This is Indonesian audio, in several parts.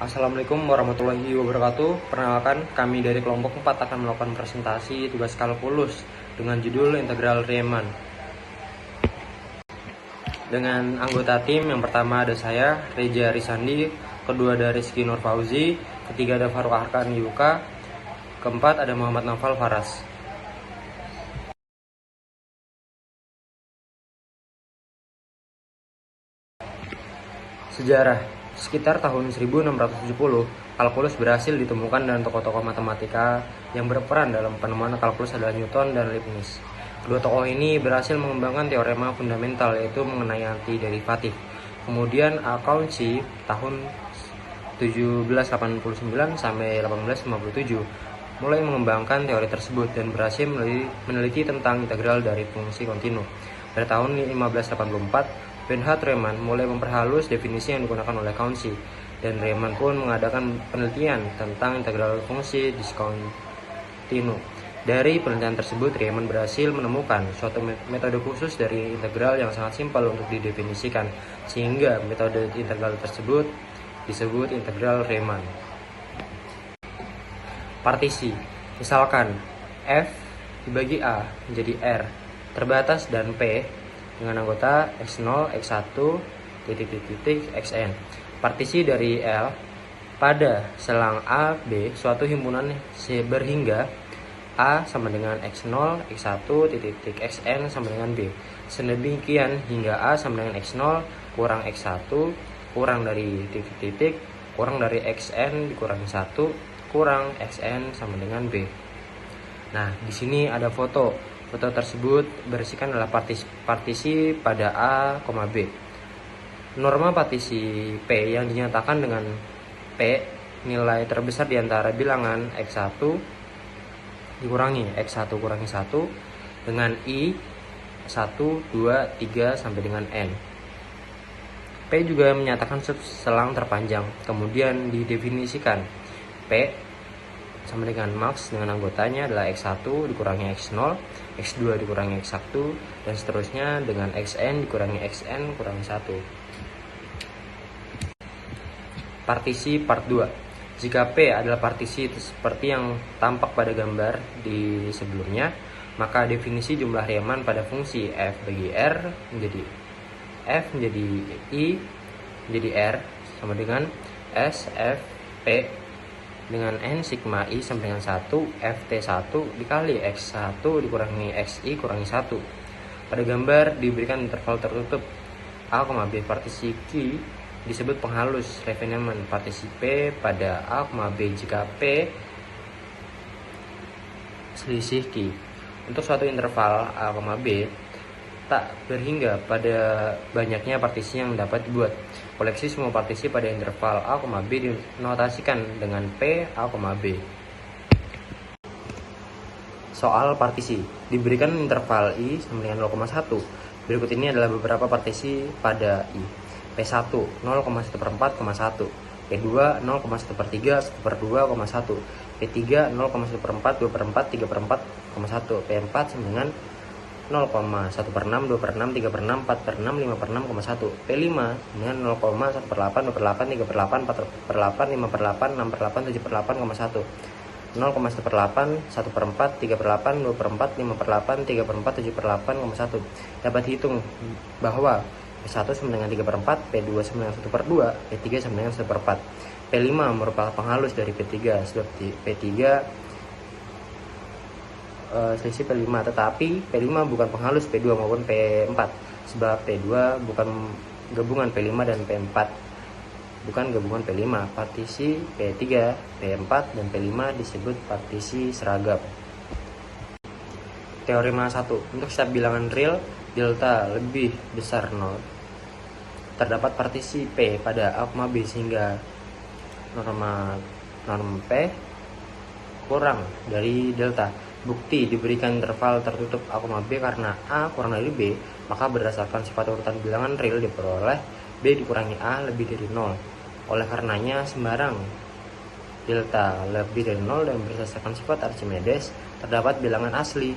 Assalamualaikum warahmatullahi wabarakatuh. Perkenalkan, kami dari kelompok 4 akan melakukan presentasi tugas kalkulus dengan judul Integral Riemann. Dengan anggota tim, yang pertama ada saya, Reja Risandi, kedua ada Rizky Nur Fauzi, ketiga ada Faruk Arkan Yuka, keempat ada Muhammad Naufal Faras. Sejarah. Sekitar tahun 1670, kalkulus berhasil ditemukan dan tokoh-tokoh matematika yang berperan dalam penemuan kalkulus adalah Newton dan Leibniz. Kedua tokoh ini berhasil mengembangkan teorema fundamental, yaitu mengenai antiderivatif. Kemudian Cauchy tahun 1789 sampai 1857 mulai mengembangkan teori tersebut dan berhasil meneliti tentang integral dari fungsi kontinu. Pada tahun 1584, Bernhard Riemann mulai memperhalus definisi yang digunakan oleh Cauchy, dan Riemann pun mengadakan penelitian tentang integral fungsi diskontinu. Dari penelitian tersebut, Riemann berhasil menemukan suatu metode khusus dari integral yang sangat simpel untuk didefinisikan, sehingga metode integral tersebut disebut integral Riemann. Partisi. Misalkan F dibagi A menjadi R terbatas dan P dengan anggota X0, X1, Xn. Partisi dari L pada selang A, B, suatu himpunan berhingga A sama dengan X0, X1, Xn sama dengan B. Sedemikian hingga A sama dengan X0 kurang X1 kurang dari titik, kurang dari Xn dikurangi 1 kurang Xn sama dengan B. Nah, di sini ada foto. Foto tersebut berisikan adalah partisi pada A, B. Norma partisi P yang dinyatakan dengan P nilai terbesar di antara bilangan X1 dikurangi X1 kurangi 1 dengan I 1, 2, 3 sampai dengan N. P juga menyatakan selang terpanjang. Kemudian didefinisikan P sama dengan max dengan anggotanya adalah X1 dikurangi X0, X2 dikurangi X1, dan seterusnya dengan Xn dikurangi Xn kurangi 1. Partisi part 2. Jika P adalah partisi seperti yang tampak pada gambar di sebelumnya, maka definisi jumlah Riemann pada fungsi f bagi R menjadi f menjadi I menjadi R sama dengan S F P dengan N sigma I sama dengan 1 FT1 dikali X1 dikurangi XI kurangi 1. Pada gambar diberikan interval tertutup A, B. Partisi Q disebut penghalus Riemann. Partisi P pada A, B jika P selisih Q. Untuk suatu interval A, B tak berhingga pada banyaknya partisi yang dapat dibuat. Koleksi semua partisi pada interval A, B dinotasikan dengan P, A, B. Soal partisi. Diberikan interval I sama dengan 0,1. Berikut ini adalah beberapa partisi pada I. P1 0,1/4,1, P2 0,1/3, 1/2,1, P3 0,1/4, 2/4, 3/4,1, P4 sama dengan 0,1/6, 2/6, 3/6, 4/6, 5/6,1. P5 dengan 0,1/8, 2/8, 3/8, 4/8, 5/8, 6/8, 7/8,1. 0,1/8, 1/4, 3/8, 2/4, 5/8, 3/4, 7/8,1. Dapat dihitung bahwa P1 sama dengan 3/4, P2 sama dengan 1/2, P3 sama dengan 1/4. P5 merupakan penghalus dari P3, sebab P3 selisih P5, tetapi P5 bukan penghalus P2 maupun P4, sebab P2 bukan gabungan P5 dan P4, bukan gabungan P5. Partisi P3, P4, dan P5 disebut partisi seragam. Teorema 1. Untuk setiap bilangan real delta lebih besar 0, terdapat partisi P pada A, B sehingga norma P kurang dari delta. Bukti diberikan interval tertutup A, B karena A kurang dari B, maka berdasarkan sifat urutan bilangan real diperoleh B dikurangi A lebih dari 0. Oleh karenanya sembarang delta lebih dari 0 dan berdasarkan sifat Archimedes terdapat bilangan asli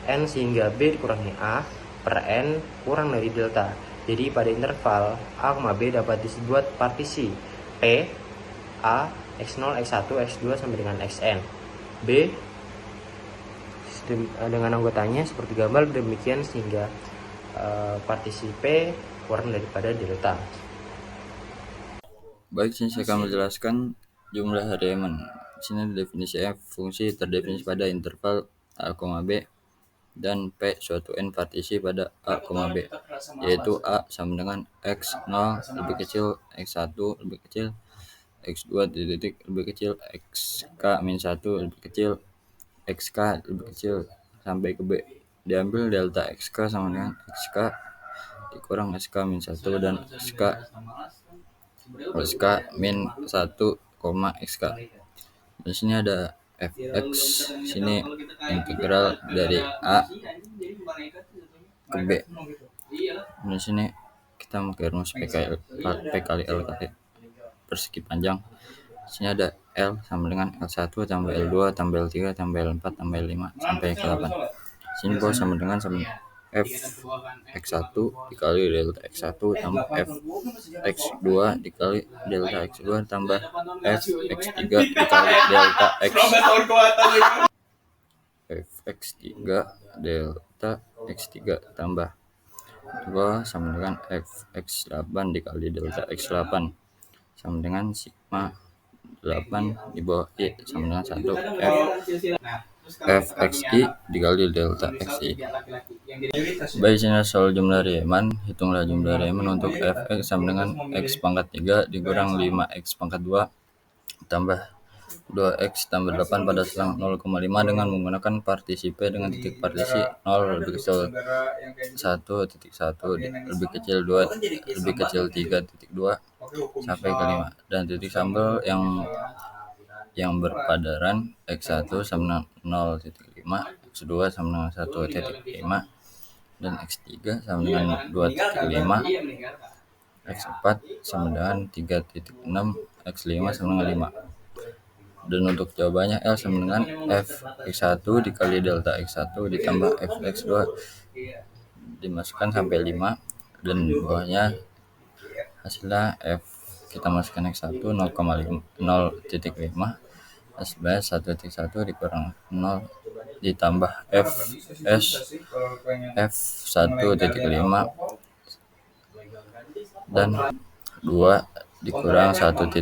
N sehingga B dikurangi A per N kurang dari delta. Jadi pada interval A, B dapat disebut partisi P A. X0, X1, X2 sampai dengan Xn. B. Dengan anggotanya seperti gambar demikian sehingga partisi P kurang daripada delta. Baik, sini saya akan menjelaskan jumlah Riemann. Di sini definisi F, fungsi terdefinisi pada interval A, B, dan P suatu N partisi pada A, B, yaitu A sama dengan X0 lebih kecil, X1 lebih kecil, X2 titik lebih kecil, XK min 1 lebih kecil, XK lebih kecil, sampai ke B. Diambil delta XK sama dengan XK dikurang SK min 1 dan SK min 1, XK. Di sini ada fx, sini integral dari A ke B. Di sini kita pakai rumus P kali L kali persegi panjang. Di sini ada L sama dengan L1 tambah L2 tambah L3 tambah L4 tambah L5 sampai ke 8. Sini bawah sama dengan F X1 dikali delta X1 tambah F X2 dikali delta X2 tambah F X3 dikali delta X F X3 delta X3 tambah 2 sama dengan F X8 dikali delta X8 sama dengan sigma 8 di bawah I sama dengan 1 F XI dikali delta XI. Baik, sini soal jumlah Riemann. Hitunglah jumlah Riemann untuk Fx sama dengan X pangkat 3 dikurang 5X pangkat 2 tambah 2X tambah 8 pada selang 0,5 dengan menggunakan partisi P dengan titik partisi 0 lebih kecil 1 titik 1 lebih kecil 2 lebih kecil 3,2 sampai ke 5 dan titik sambal yang berpadaran X1 sama dengan 0,5, X2 sama dengan 1,5 dan X3 sama dengan 2,5, X4 sama dengan 3,6, X5 sama dengan 5. Dan untuk jawabannya L sama dengan F X1 dikali delta X1 ditambah F X2 dimasukkan sampai 5 dan bawahnya hasilnya F kita masukkan X1 0,5 Sebenarnya 1,1 dikurang 0 ditambah F S F 1,5 dan 2 dikurang 1,1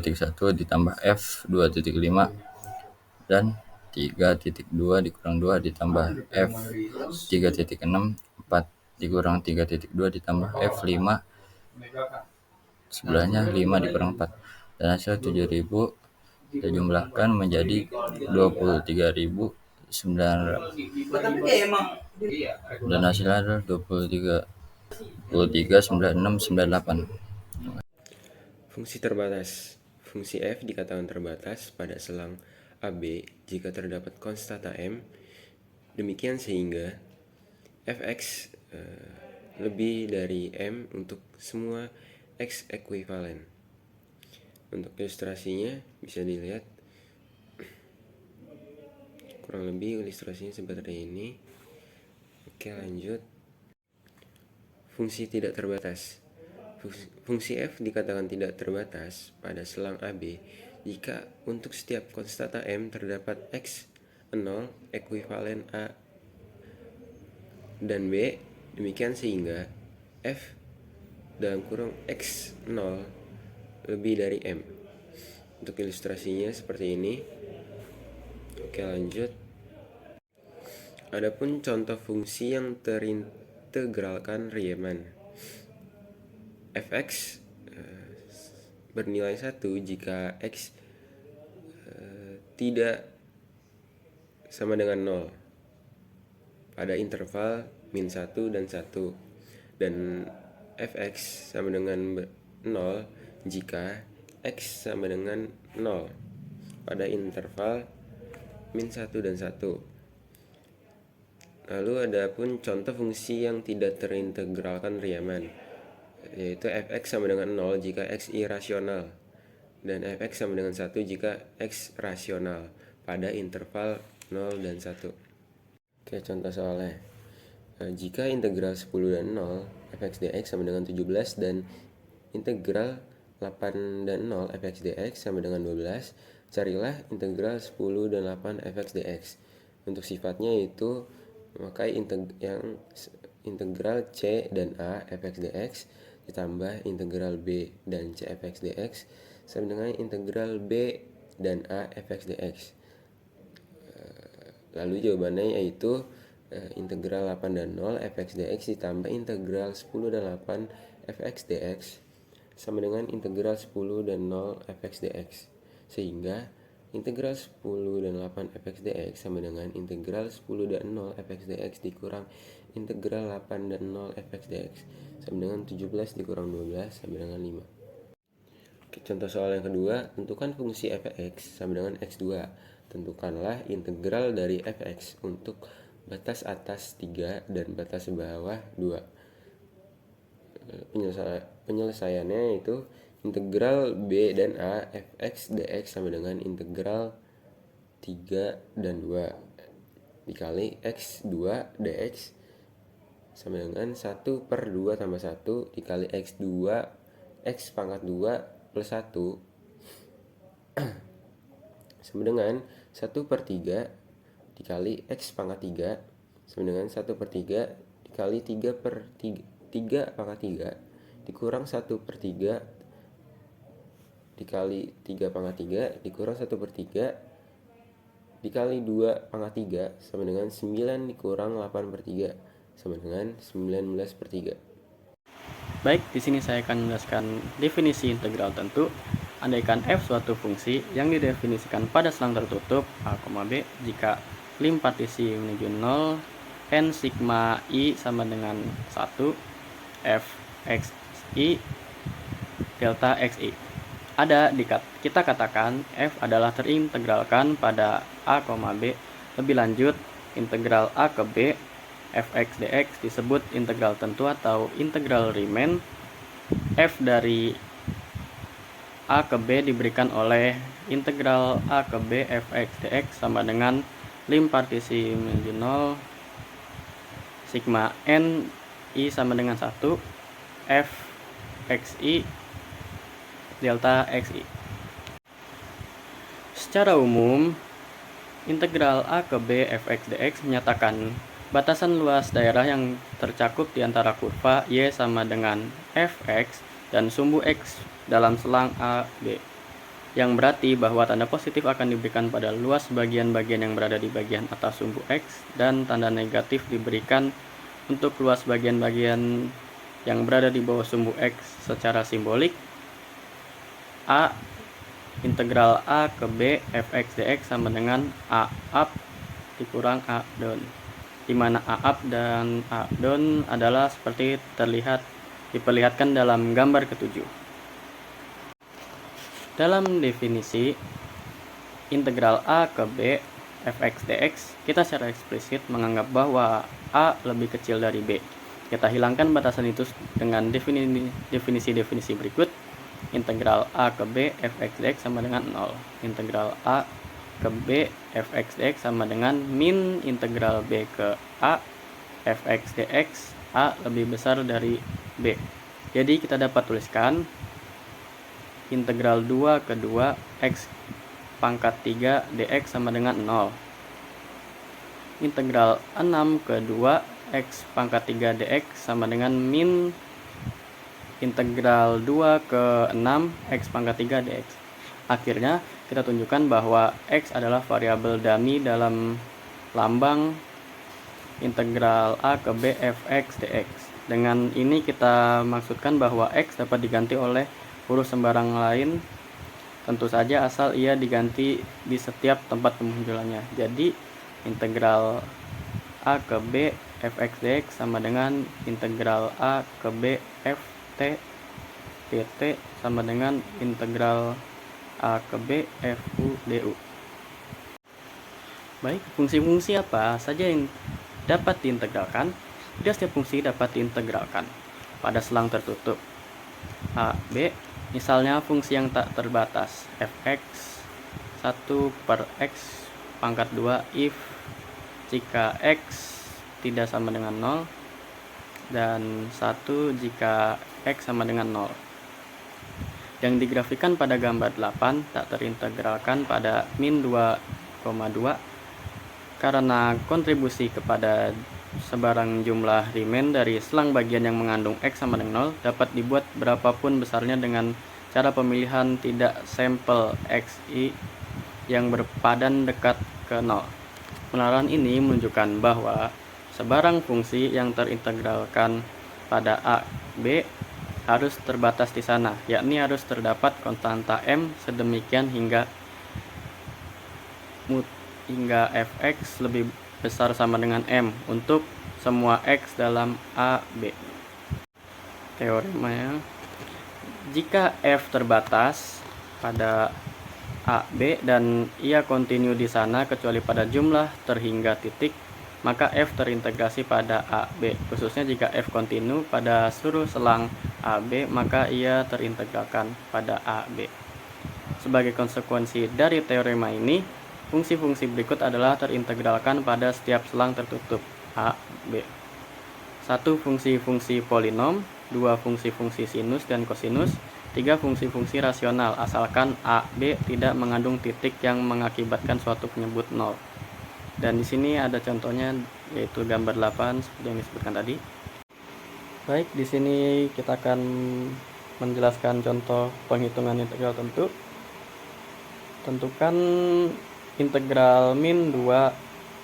ditambah F 2,5 dan 3,2 dikurang 2 ditambah F 3,6 4 dikurang 3,2 ditambah F 5 sebelahnya 5 dikurang 4 dan hasil 7.000 kita jumlahkan menjadi 23.900 dan hasilnya adalah 23,9698. Fungsi terbatas. Fungsi f dikatakan terbatas pada selang AB jika terdapat konstanta M, demikian sehingga fx lebih dari M untuk semua x ekuivalen. Untuk ilustrasinya bisa dilihat kurang lebih ilustrasinya seperti ini. Oke, lanjut. Fungsi tidak terbatas. Fungsi f dikatakan tidak terbatas pada selang AB jika untuk setiap konstanta M terdapat x0 ekuivalen A dan B, demikian sehingga f dalam kurung x0 lebih dari M. Untuk ilustrasinya seperti ini. Oke, lanjut. Adapun contoh fungsi yang terintegralkan Riemann. Fx bernilai 1 jika x tidak sama dengan 0 pada interval min 1 dan 1, dan fx sama dengan 0 jika x sama dengan 0 pada interval min 1 dan 1. Lalu ada pun contoh fungsi yang tidak terintegralkan Riemann, yaitu fx sama dengan 0 jika x irasional dan fx sama dengan 1 jika x rasional pada interval 0 dan 1. Oke, contoh soalnya. Jika integral 10 dan 0 fx dx sama dengan 17 dan integral 8 dan 0 fx dx sama dengan 12, carilah integral 10 dan 8 fx dx. Untuk sifatnya yaitu memakai integral c dan a fx dx ditambah integral b dan c fx dx sama dengan integral b dan a fx dx. Lalu jawabannya yaitu integral 8 dan 0 fx dx ditambah integral 10 dan 8 fx dx sama dengan integral 10 dan 0 fx dx. Sehingga integral 10 dan 8 fx dx sama dengan integral 10 dan 0 fx dx dikurang integral 8 dan 0 fx dx sama dengan 17 dikurang 12 sama dengan 5. Oke, contoh soal yang kedua, tentukan fungsi fx sama dengan x2. Tentukanlah integral dari fx untuk batas atas 3 dan batas bawah 2. Penyelesaiannya yaitu integral b dan a fx dx sama dengan integral 3 dan 2 dikali x2 dx sama dengan 1 per 2 tambah 1 dikali x2 x pangkat 2 plus 1 sama dengan 1 per 3 dikali x pangkat 3 sama dengan 1 per 3 dikali 3 per 3 pangkat 3 dikurang 1 per 3 dikali 3 pangkat 3 dikurang 1 per 3 dikali 2 pangkat 3 sama dengan 9 dikurang 8 per 3 sama dengan 19 per 3. Baik, di sini saya akan menjelaskan definisi integral tentu. Andaikan f suatu fungsi yang didefinisikan pada selang tertutup a, b jika lim partisi menuju 0 n sigma i sama dengan 1 f x i delta xi. Kita katakan f adalah terintegralkan pada a, b. Lebih lanjut, integral a ke b fx dx disebut integral tentu atau integral Riemann. F dari a ke b diberikan oleh integral a ke b fx dx sama dengan lim partisi menuju 0 sigma n i sama dengan 1 f xi delta xi. Secara umum, integral a ke b fx dx menyatakan batasan luas daerah yang tercakup di antara kurva y sama dengan fx dan sumbu x dalam selang a b, yang berarti bahwa tanda positif akan diberikan pada luas bagian-bagian yang berada di bagian atas sumbu x dan tanda negatif diberikan untuk luas bagian-bagian yang berada di bawah sumbu x. Secara simbolik, a integral a ke b fx dx sama dengan a up dikurang a down, di mana a up dan a down adalah seperti diperlihatkan dalam gambar ketujuh. Dalam definisi integral a ke b fx dx, kita secara eksplisit menganggap bahwa a lebih kecil dari b. Kita hilangkan batasan itu dengan definisi berikut. Integral a ke b fx dx sama dengan 0. Integral a ke b fx dx sama dengan min integral b ke a fx dx, a lebih besar dari b. Jadi kita dapat tuliskan integral 2 ke 2 x pangkat 3 dx sama dengan 0. Integral 6 ke 2 x pangkat 3 dx sama dengan min integral 2 ke 6 x pangkat 3 dx. Akhirnya kita tunjukkan bahwa x adalah variabel dummy dalam lambang integral a ke b fx dx. Dengan ini kita maksudkan bahwa x dapat diganti oleh huruf sembarang lain, tentu saja asal ia diganti di setiap tempat kemunculannya. Jadi integral a ke b fx dx sama dengan integral a ke b ft dt sama dengan integral a ke b fu du. Baik, fungsi-fungsi apa saja yang dapat diintegralkan? Tidak setiap fungsi dapat diintegralkan pada selang tertutup a, b. Misalnya fungsi yang tak terbatas fx 1 per x pangkat 2 if jika x tidak sama dengan 0 dan 1 jika x sama dengan 0. yang digrafikan pada gambar 8 tak terintegralkan pada min 2,2 karena kontribusi kepada sebarang jumlah Riemann dari selang bagian yang mengandung X sama dengan 0 dapat dibuat berapapun besarnya dengan cara pemilihan tidak sampel XI yang berpadan dekat ke 0. Penalaran ini menunjukkan bahwa sebarang fungsi yang terintegralkan pada A, B harus terbatas di sana, yakni harus terdapat konstanta M sedemikian hingga fx lebih besar sama dengan M untuk semua X dalam A, B. Teoremanya, jika F terbatas pada A, B dan ia kontinu di sana kecuali pada jumlah terhingga titik, maka F terintegrasi pada A, B. Khususnya jika F kontinu pada seluruh selang A, B, maka ia terintegralkan pada A, B. Sebagai konsekuensi dari teorema ini, fungsi-fungsi berikut adalah terintegralkan pada setiap selang tertutup A, B. 1. Fungsi-fungsi polinom, 2. Fungsi-fungsi sinus dan kosinus, 3. Fungsi-fungsi rasional asalkan A, B tidak mengandung titik yang mengakibatkan suatu penyebut 0. Dan di sini ada contohnya, yaitu gambar 8 seperti yang disebutkan tadi. Baik, di sini kita akan menjelaskan contoh penghitungan integral tentu. Tentukan integral min 2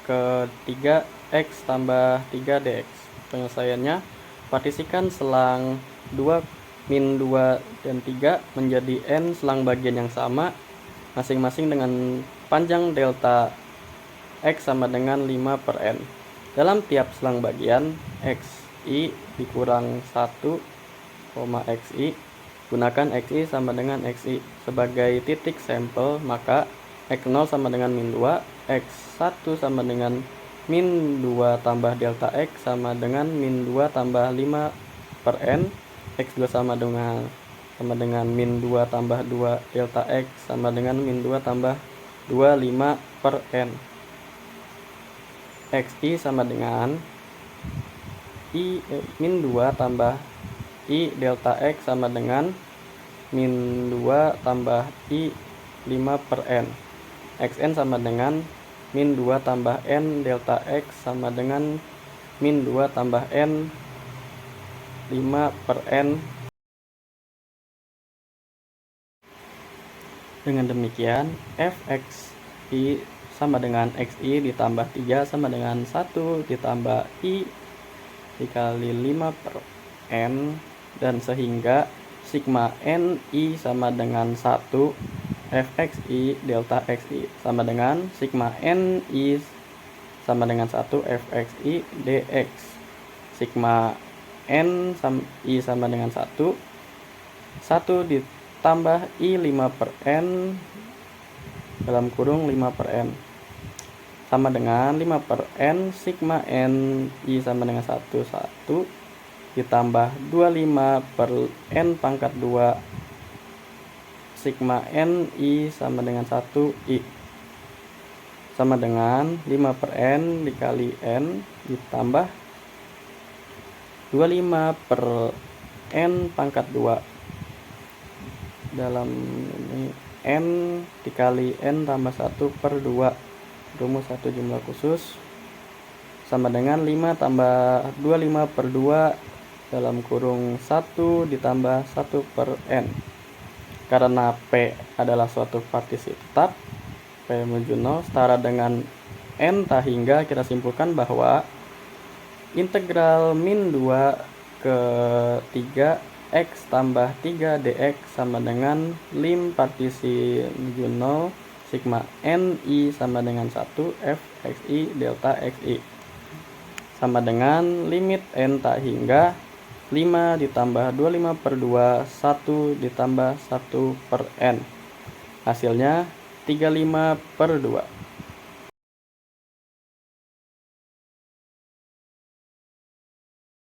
ke 3x tambah 3 dx. Penyelesaiannya, partisikan selang 2 min 2 dan 3 menjadi n selang bagian yang sama, masing-masing dengan panjang delta X sama dengan 5 per N. Dalam tiap selang bagian, XI dikurang 1, XI, gunakan XI sama dengan XI sebagai titik sampel, maka X0 sama dengan min 2, X1 sama dengan min 2 tambah delta X sama dengan min 2 tambah 5 per N, X2 sama dengan min 2 tambah 2 delta X sama dengan min 2 tambah 2, 5 per N. XI sama dengan min 2 tambah I delta X sama dengan min 2 tambah I 5 per N. Xn sama dengan min 2 tambah N delta X sama dengan min 2 tambah N 5 per N. Dengan demikian, fxi sama dengan xi ditambah 3 sama dengan 1 ditambah i dikali 5 per n, dan sehingga sigma ni sama dengan 1 fxi delta xi sama dengan sigma ni sama dengan 1 fxi dx. Sigma ni sama dengan 1 ditambah i 5 per n dalam kurung 5 per n sama dengan 5 per n sigma ni sama dengan 1 ditambah 25 per n pangkat 2 sigma ni sama dengan 1 i sama dengan 5 per n dikali n ditambah 25 per n pangkat 2 dalam ini n dikali n tambah 1 per 2 rumus satu jumlah khusus sama dengan 5 tambah 25 per 2 dalam kurung 1 ditambah 1 per n. Karena P adalah suatu partisi tetap, P menuju 0 setara dengan n tak hingga, kita simpulkan bahwa integral min 2 ke 3 X tambah 3 dx sama dengan lim partisi menuju 0 sigma ni sama dengan 1 f xi delta xi sama dengan limit n tak hingga 5 ditambah 25 per 2 1 ditambah 1 per n, hasilnya 35 per 2.